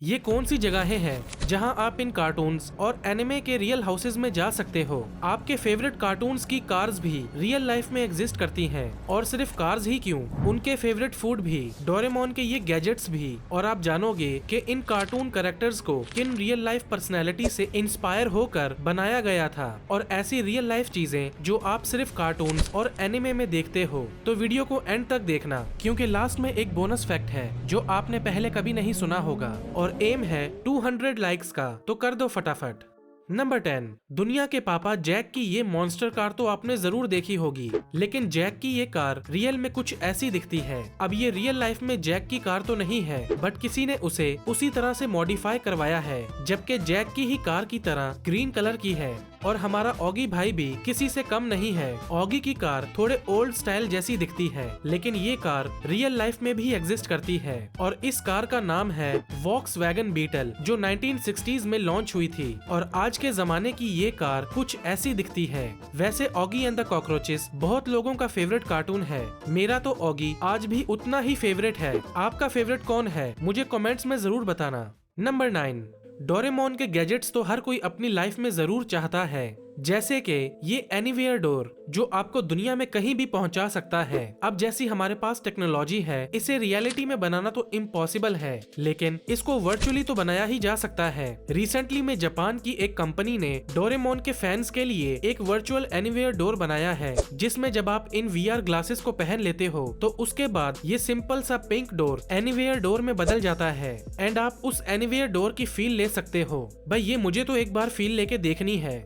ये कौन सी जगहें हैं जहां आप इन कार्टून्स और एनिमे के रियल हाउसेज में जा सकते हो। आपके फेवरेट कार्टून्स की कार्स भी रियल लाइफ में एग्जिस्ट करती हैं, और सिर्फ कार्स ही क्यों, उनके फेवरेट फूड भी, डोरेमोन के ये गैजेट्स भी। और आप जानोगे कि इन कार्टून कैरेक्टर्स को किन रियल लाइफ पर्सनैलिटी से इंस्पायर होकर बनाया गया था, और ऐसी रियल लाइफ चीजें जो आप सिर्फ कार्टून्स और एनिमे में देखते हो। तो वीडियो को एंड तक देखना, क्योंकि लास्ट में एक बोनस फैक्ट है जो आपने पहले कभी नहीं सुना होगा, और एम है 200 लाइक्स का, तो कर दो फटाफट। नंबर 10, दुनिया के पापा जैक की ये मॉन्स्टर कार तो आपने जरूर देखी होगी, लेकिन जैक की ये कार रियल में कुछ ऐसी दिखती है। अब ये रियल लाइफ में जैक की कार तो नहीं है, बट किसी ने उसे उसी तरह से मॉडिफाई करवाया है, जबकि जैक की ही कार की तरह ग्रीन कलर की है। और हमारा ऑगी भाई भी किसी से कम नहीं है। ऑगी की कार थोड़े ओल्ड स्टाइल जैसी दिखती है, लेकिन ये कार रियल लाइफ में भी एग्जिस्ट करती है, और इस कार का नाम है वॉक्सवैगन बीटल, जो 1960s में लॉन्च हुई थी। और आज के जमाने की ये कार कुछ ऐसी दिखती है। वैसे ऑगी एंड द कॉकरोचेस बहुत लोगों का फेवरेट कार्टून है। मेरा तो ऑगी आज भी उतना ही फेवरेट है। आपका फेवरेट कौन है, मुझे कमेंट्स में जरूर बताना। नंबर 9, डोरेमोन के गैजेट्स तो हर कोई अपनी लाइफ में जरूर चाहता है, जैसे कि ये एनीवेयर डोर जो आपको दुनिया में कहीं भी पहुंचा सकता है। अब जैसी हमारे पास टेक्नोलॉजी है, इसे रियलिटी में बनाना तो इम्पॉसिबल है, लेकिन इसको वर्चुअली तो बनाया ही जा सकता है। रिसेंटली में जापान की एक कंपनी ने डोरेमोन के फैंस के लिए एक वर्चुअल एनीवेयर डोर बनाया है, जिसमें जब आप इन VR ग्लासेस को पहन लेते हो तो उसके बाद ये सिंपल सा पिंक डोर एनीवेयर डोर में बदल जाता है, एंड आप उस एनीवेयर डोर की फील ले सकते हो। भाई ये मुझे तो एक बार फील लेके देखनी है।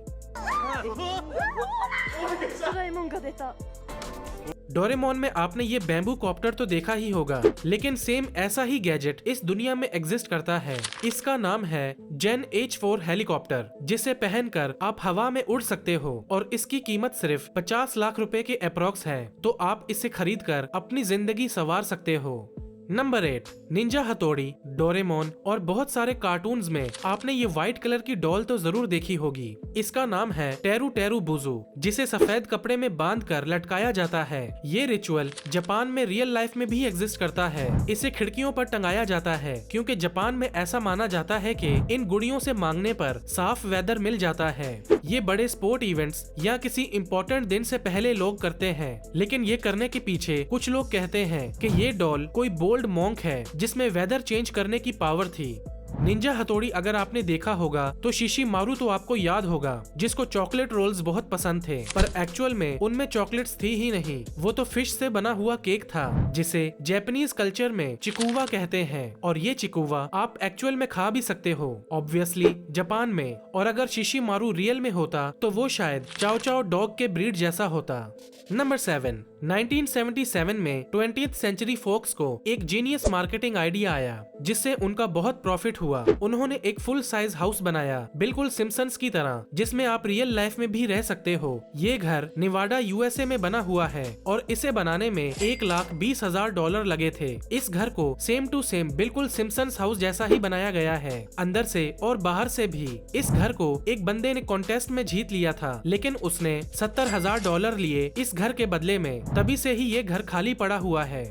डोरेमोन में आपने ये बैम्बू कॉप्टर तो देखा ही होगा, लेकिन सेम ऐसा ही गैजेट इस दुनिया में एग्जिस्ट करता है। इसका नाम है जेन H4 हेलीकॉप्टर, जिसे पहनकर आप हवा में उड़ सकते हो, और इसकी कीमत सिर्फ 50 लाख रुपए के अप्रॉक्स है। तो आप इसे खरीद कर अपनी जिंदगी संवार सकते हो। नंबर 8, निंजा हथौड़ी, डोरेमोन और बहुत सारे कार्टून्स में आपने ये व्हाइट कलर की डॉल तो जरूर देखी होगी। इसका नाम है टेरू टेरू बुजू, जिसे सफेद कपड़े में बांध कर लटकाया जाता है। ये रिचुअल जापान में रियल लाइफ में भी एग्जिस्ट करता है। इसे खिड़कियों पर टंगाया जाता है, क्योंकि जापान में ऐसा माना जाता है कि इन गुड़ियों से मांगने पर साफ वेदर मिल जाता है। ये बड़े स्पोर्ट इवेंट्स या किसी इम्पोर्टेंट दिन से पहले लोग करते हैं, लेकिन ये करने के पीछे कुछ लोग कहते हैं कि ये डॉल कोई बोल्ड मॉन्क है जिसमें वेदर चेंज करने की पावर थी। निंजा हथौड़ी अगर आपने देखा होगा तो शिशिमारू तो आपको याद होगा, जिसको चॉकलेट रोल्स बहुत पसंद थे, पर एक्चुअल में उनमें चॉकलेट्स थी ही नहीं। वो तो फिश से बना हुआ केक था, जिसे जापानीज कल्चर में चिकुवा कहते हैं, और ये चिकुवा आप एक्चुअल में खा भी सकते हो, ऑब्वियसली जापान में। और अगर शिशिमारू रियल में होता तो वो शायद चाओ चाओ डॉग के ब्रीड जैसा होता। नंबर 7, 1977 में 20th सेंचुरी फॉक्स को एक जीनियस मार्केटिंग आइडिया आया, जिससे उनका बहुत प्रॉफिट हुआ। उन्होंने एक फुल साइज हाउस बनाया, बिल्कुल सिम्पसन्स की तरह, जिसमें आप रियल लाइफ में भी रह सकते हो। ये घर निवाडा USA में बना हुआ है, और इसे बनाने में $1,20,000 लगे थे। इस घर को सेम टू सेम बिल्कुल सिम्पसन्स हाउस जैसा ही बनाया गया है, अंदर से और बाहर से भी। इस घर को एक बंदे ने कॉन्टेस्ट में जीत लिया था, लेकिन उसने $70,000 लिए इस घर के बदले में। तभी से ही ये घर खाली पड़ा हुआ है।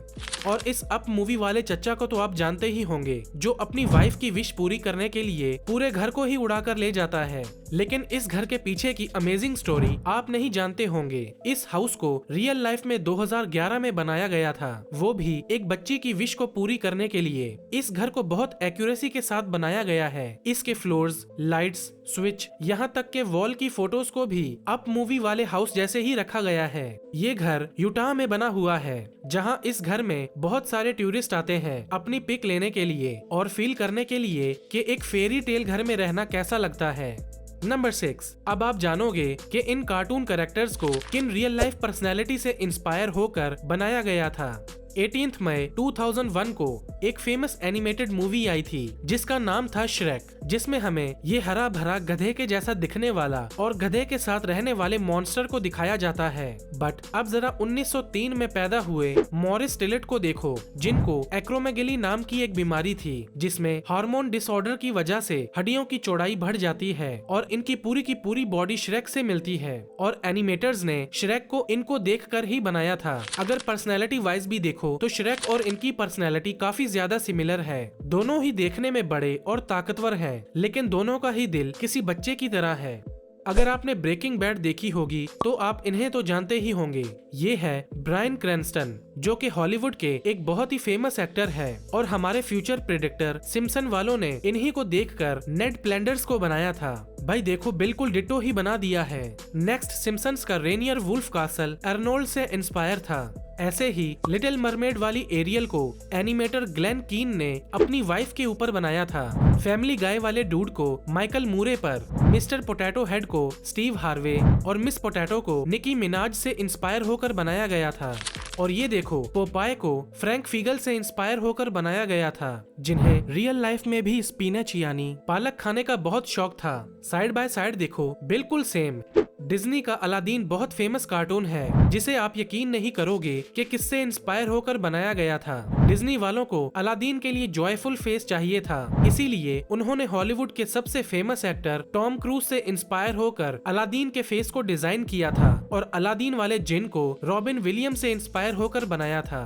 और इस अप मूवी वाले चच्चा को तो आप जानते ही होंगे, जो अपनी वाइफ की विश पूरी करने के लिए पूरे घर को ही उड़ा कर ले जाता है। लेकिन इस घर के पीछे की अमेजिंग स्टोरी आप नहीं जानते होंगे। इस हाउस को रियल लाइफ में 2011 में बनाया गया था, वो भी एक बच्ची की विश को पूरी करने के लिए। इस घर को बहुत एक्यूरेसी के साथ बनाया गया है। इसके फ्लोर्स, लाइट्स, स्विच, यहाँ तक के वॉल की फोटोज को भी अप मूवी वाले हाउस जैसे ही रखा गया है। ये घर यूटाह में बना हुआ है, जहाँ इस घर में बहुत सारे टूरिस्ट आते हैं अपनी पिक लेने के लिए और फील करने के लिए कि एक फेरी टेल घर में रहना कैसा लगता है। नंबर 6, अब आप जानोगे कि इन कार्टून कैरेक्टर्स को किन रियल लाइफ पर्सनैलिटी से इंस्पायर होकर बनाया गया था। 18 मई 2001 को एक फेमस एनिमेटेड मूवी आई थी, जिसका नाम था श्रेक, जिसमें हमें ये हरा भरा गधे के जैसा दिखने वाला और गधे के साथ रहने वाले मॉन्स्टर को दिखाया जाता है। बट अब जरा 1903 में पैदा हुए मॉरिस टिलेट को देखो, जिनको एक्रोमेगेली नाम की एक बीमारी थी, जिसमें हार्मोन डिसऑर्डर की वजह से हड्डियों की चौड़ाई बढ़ जाती है और इनकी पूरी बॉडी श्रेक से मिलती है। और एनिमेटर्स ने श्रेक को इनको देखकर ही बनाया था। अगर पर्सनैलिटी वाइज भी देखो तो श्रेक और इनकी पर्सनैलिटी काफी ज्यादा सिमिलर है। दोनों ही देखने में बड़े और ताकतवर हैं, लेकिन दोनों का ही दिल किसी बच्चे की तरह है। अगर आपने ब्रेकिंग बैड देखी होगी तो आप इन्हें तो जानते ही होंगे। ये है ब्रायन क्रैनस्टन, जो कि हॉलीवुड के एक बहुत ही फेमस एक्टर है और हमारे फ्यूचर प्रेडिक्टर सिम्पसन वालों ने इन्हीं को देखकर नेड फ्लैंडर्स को बनाया था। भाई देखो, बिल्कुल डिट्टो ही बना दिया है। नेक्स्ट, सिम्पसन्स का रेनियर वुल्फ कासल अर्नोल्ड से इंस्पायर था। ऐसे ही लिटिल मरमेड वाली एरियल को एनिमेटर ग्लेन कीन ने अपनी वाइफ के ऊपर बनाया था। फैमिली गाय वाले डूड को माइकल मूरे पर, मिस्टर पोटैटो हेड को स्टीव हार्वे और मिस पोटैटो को निकी मिनाज से इंस्पायर होकर बनाया गया था। और ये देखो, पोपाय को फ्रैंक फीगल से इंस्पायर होकर बनाया गया था, जिन्हें रियल लाइफ में भी स्पिनच यानी पालक खाने का बहुत शौक था। साइड बाय साइड देखो, बिल्कुल सेम। डिज्नी का अलादीन बहुत फेमस कार्टून है, जिसे आप यकीन नहीं करोगे कि किससे इंस्पायर होकर बनाया गया था। डिज्नी वालों को अलादीन के लिए जॉयफुल फेस चाहिए था, इसीलिए उन्होंने हॉलीवुड के सबसे फेमस एक्टर टॉम क्रूज से इंस्पायर होकर अलादीन के फेस को डिजाइन किया था और अलादीन वाले जिन को रॉबिन विलियम्स से इंस्पायर होकर बनाया था।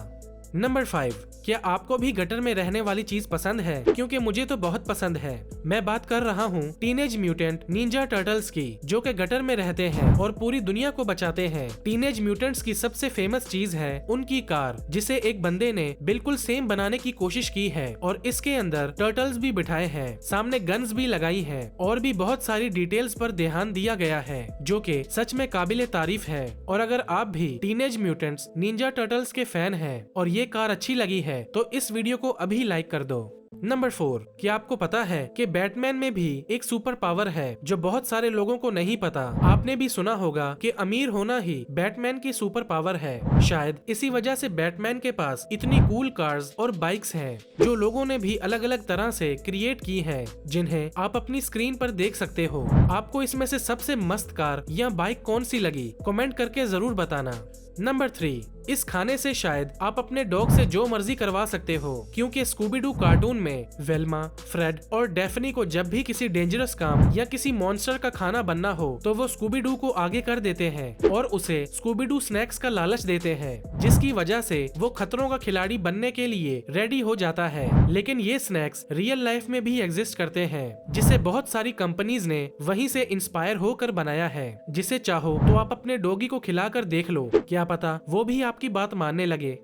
नंबर 5, क्या आपको भी गटर में रहने वाली चीज पसंद है? क्योंकि मुझे तो बहुत पसंद है। मैं बात कर रहा हूँ टीनेज म्यूटेंट निंजा टर्टल्स की, जो कि गटर में रहते हैं और पूरी दुनिया को बचाते हैं। टीनेज म्यूटेंट्स की सबसे फेमस चीज है उनकी कार, जिसे एक बंदे ने बिल्कुल सेम बनाने की कोशिश की है और इसके अंदर टर्टल्स भी बिठाए हैं, सामने गन्स भी लगाई है और भी बहुत सारी डिटेल्स पर ध्यान दिया गया है, जो कि सच में काबिले तारीफ है। और अगर आप भी टीनेज म्यूटेंट्स निंजा टर्टल्स के फैन हैं और ये कार अच्छी लगी है तो इस वीडियो को अभी लाइक कर दो। नंबर 4, क्या आपको पता है कि बैटमैन में भी एक सुपर पावर है जो बहुत सारे लोगों को नहीं पता? आपने भी सुना होगा कि अमीर होना ही बैटमैन की सुपर पावर है। शायद इसी वजह से बैटमैन के पास इतनी कूल कार्स और बाइक्स हैं, जो लोगों ने भी अलग अलग तरह से क्रिएट की हैं, जिन्हें आप अपनी स्क्रीन पर देख सकते हो। आपको इसमें से सबसे मस्त कार या बाइक कौन सी लगी? कमेंट करके जरूर बताना। नंबर 3, इस खाने से शायद आप अपने डॉग से जो मर्जी करवा सकते हो, क्योंकि स्कूबी डू कार्टून में वेल्मा, फ्रेड और डेफनी को जब भी किसी डेंजरस काम या किसी मॉन्स्टर का खाना बनना हो तो वो स्कूबी डू को आगे कर देते हैं और उसे स्कूबी डू स्नैक्स का लालच देते हैं, जिसकी वजह से वो खतरों का खिलाड़ी बनने के लिए रेडी हो जाता है। लेकिन ये स्नैक्स रियल लाइफ में भी एग्जिस्ट करते हैं, जिसे बहुत सारी कंपनीज ने वहीं से इंस्पायर होकर बनाया है। जिसे चाहो तो आप अपने डॉगी को खिलाकर देख लो, क्या पता वो भी आपकी बात मानने लगे।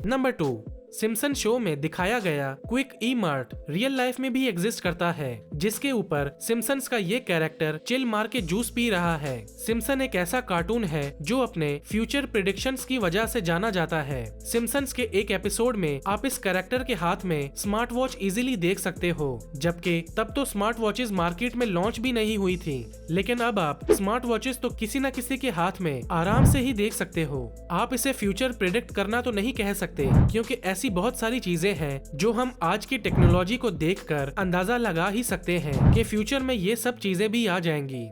नंबर 2, सिम्पसन शो में दिखाया गया quick e mart real life में भी एग्जिस्ट करता है, जिसके ऊपर सिम्पसन्स का ये कैरेक्टर चिल मार के जूस पी रहा है। सिम्पसन एक ऐसा कार्टून है जो अपने फ्यूचर प्रेडिक्शंस की वजह से जाना जाता है। सिम्पसन्स के एक एपिसोड में आप इस कैरेक्टर के हाथ में स्मार्ट वॉच इजीली देख सकते हो, जबकि तब तो स्मार्ट वॉचेस मार्केट में लॉन्च भी नहीं हुई थी। लेकिन अब आप स्मार्ट वॉचेस तो किसी न किसी के हाथ में आराम से ही देख सकते हो। आप इसे फ्यूचर प्रेडिक्ट करना तो नहीं कह सकते, क्योंकि ऐसी बहुत सारी चीजें हैं जो हम आज की टेक्नोलॉजी को देखकर अंदाजा लगा ही सकते हैं कि फ्यूचर में ये सब चीजें भी आ जाएंगी।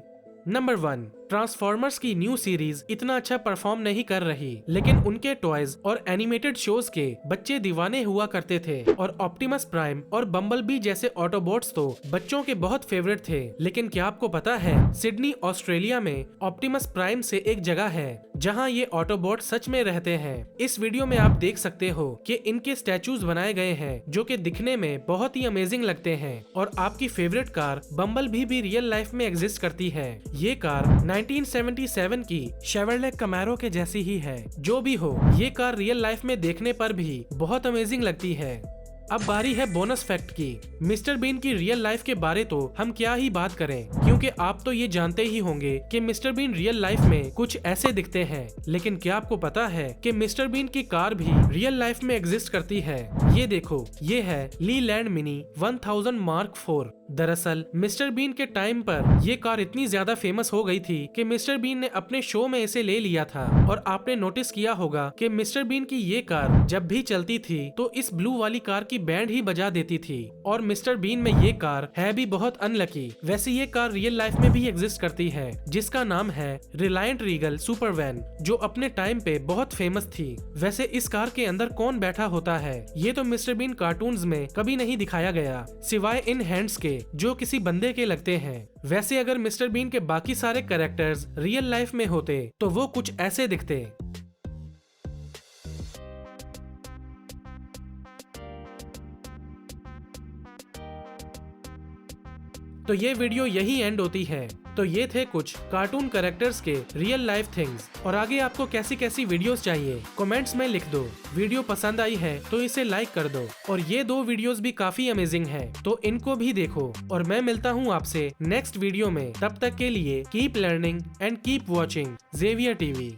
नंबर 1, ट्रांसफॉर्मर्स की न्यू सीरीज इतना अच्छा परफॉर्म नहीं कर रही, लेकिन उनके टॉयज और एनिमेटेड शोज के बच्चे दीवाने हुआ करते थे और ऑप्टिमस प्राइम और बम्बलबी जैसे ऑटोबॉट्स तो बच्चों के बहुत फेवरेट थे। लेकिन क्या आपको पता है, सिडनी ऑस्ट्रेलिया में ऑप्टिमस प्राइम से एक जगह है जहां ये ऑटोबॉट सच में रहते हैं। इस वीडियो में आप देख सकते हो कि इनके स्टैचूज बनाए गए हैं जो कि दिखने में बहुत ही अमेजिंग लगते हैं। और आपकी फेवरेट कार बम्बलबी भी रियल लाइफ में एग्जिस्ट करती है। ये कार 1977 की शेवरले कैमरो के जैसी ही है। जो भी हो, ये कार रियल लाइफ में देखने पर भी बहुत अमेजिंग लगती है। अब बारी है बोनस फैक्ट की। मिस्टर बीन की रियल लाइफ के बारे तो हम क्या ही बात करें, क्योंकि आप तो ये जानते ही होंगे कि मिस्टर बीन रियल लाइफ में कुछ ऐसे दिखते हैं। लेकिन क्या आपको पता है कि मिस्टर बीन की कार भी रियल लाइफ में एग्जिस्ट करती है? ये देखो, ये है लीलैंड मिनी 1000 मार्क 4। दरअसल मिस्टर बीन के टाइम पर ये कार इतनी ज्यादा फेमस हो गई थी कि मिस्टर बीन ने अपने शो में इसे ले लिया था। और आपने नोटिस किया होगा कि मिस्टर बीन की ये कार जब भी चलती थी तो इस ब्लू वाली कार की बैंड ही बजा देती थी। और मिस्टर बीन में ये कार है भी बहुत अनलकी। वैसे ये कार रियल लाइफ में भी एग्जिस्ट करती है, जिसका नाम है रिलायंट रीगल सुपर वैन, जो अपने टाइम पे बहुत फेमस थी। वैसे इस कार के अंदर कौन बैठा होता है ये तो मिस्टर बीन कार्टून्स में कभी नहीं दिखाया गया, सिवाय इन हैंड्स के जो किसी बंदे के लगते हैं। वैसे अगर मिस्टर बीन के बाकी सारे कैरेक्टर्स रियल लाइफ में होते तो वो कुछ ऐसे दिखते। तो ये वीडियो यही एंड होती है। तो ये थे कुछ कार्टून कैरेक्टर्स के रियल लाइफ थिंग्स। और आगे आपको कैसी कैसी वीडियोस चाहिए कमेंट्स में लिख दो। वीडियो पसंद आई है तो इसे लाइक कर दो। और ये 2 वीडियोस भी काफी अमेजिंग हैं, तो इनको भी देखो। और मैं मिलता हूँ आपसे नेक्स्ट वीडियो में। तब तक के लिए keep learning and keep watching Xavier TV.